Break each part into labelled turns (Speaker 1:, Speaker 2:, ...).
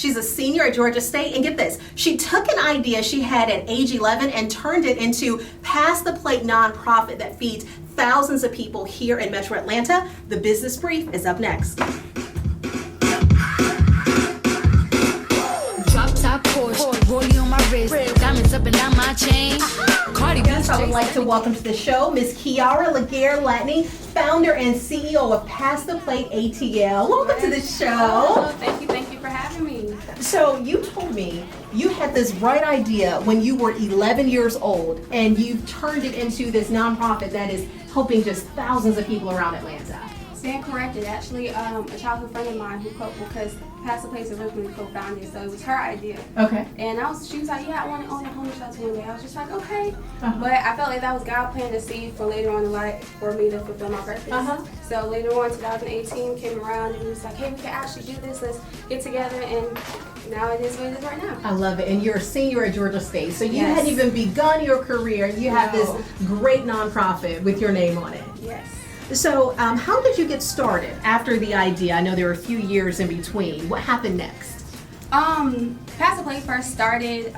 Speaker 1: She's a senior at Georgia State, and get this, she took an idea she had at age 11 and turned it into Pass the Plate nonprofit that feeds thousands of people here in Metro Atlanta. The Business Brief is up next.
Speaker 2: Drop top Porsche, rollie on my wrist, diamonds up and down my chain. Cardi B.
Speaker 1: I would like to welcome to the show Ms. Kiara LaGuerre-Latney, founder and CEO of Pass the Plate ATL. Welcome to the show.
Speaker 3: Oh, thank you for having me.
Speaker 1: So you told me you had this bright idea when you were 11 years old, and you've turned it into this nonprofit that is helping just thousands of people around Atlanta.
Speaker 3: Stand corrected. Actually, a childhood friend of mine because Pass the Plate's originally co-founded, so it was her idea.
Speaker 1: Okay.
Speaker 3: And she was like, yeah, I want to own a homeless shelter one day. I was just like, okay.
Speaker 1: Uh-huh.
Speaker 3: But I felt like that was God planting a seed for later on in life for me to fulfill my purpose.
Speaker 1: Uh-huh.
Speaker 3: So later on, 2018 came around and he was like, hey, we can actually do this. Let's get together. And now it is what it is right now.
Speaker 1: I love it. And you're a senior at Georgia State, so you
Speaker 3: Yes.
Speaker 1: hadn't even begun your career, and you have
Speaker 3: No.
Speaker 1: this great nonprofit with your name on it.
Speaker 3: Yes.
Speaker 1: So how did you get started after the idea? I know there were a few years in between. What happened next?
Speaker 3: Pass the Plate first started,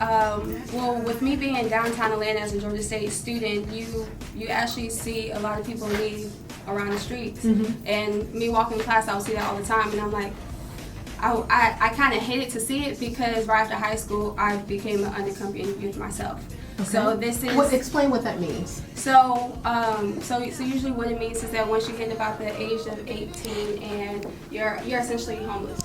Speaker 3: with me being in downtown Atlanta as a Georgia State student, you actually see a lot of people in need around the streets.
Speaker 1: Mm-hmm.
Speaker 3: And me walking in class, I would see that all the time, and I'm like, I kind of hated to see it because right after high school, I became an undercover youth myself.
Speaker 1: Okay.
Speaker 3: So this is...
Speaker 1: Explain what that means.
Speaker 3: So usually what it means is that once you hit about the age of 18 and you're essentially homeless.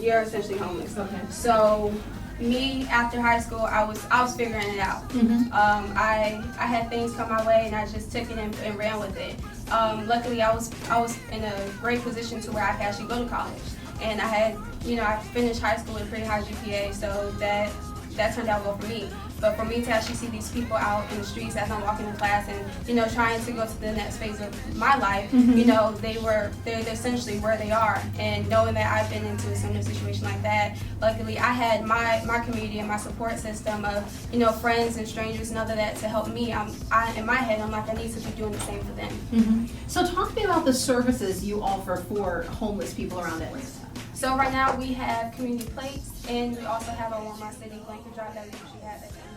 Speaker 3: You're essentially homeless.
Speaker 1: Okay.
Speaker 3: So me after high school, I was figuring it out.
Speaker 1: Mm-hmm.
Speaker 3: I had things come my way and I just took it and ran with it. Luckily, I was in a great position to where I could actually go to college, and I finished high school with a pretty high GPA, so that turned out well for me. But for me to actually see these people out in the streets as I'm walking to class and, trying to go to the next phase of my life,
Speaker 1: Mm-hmm.
Speaker 3: they're essentially where they are. And knowing that I've been into a similar situation like that, luckily I had my community and my support system of, friends and strangers and other that to help me. In my head, I'm like, I need to be doing the same for them.
Speaker 1: Mm-hmm. So talk to me about the services you offer for homeless people around Atlanta.
Speaker 3: So right now we have community plates, and we also have our Warm My City blanket drop that we usually have at the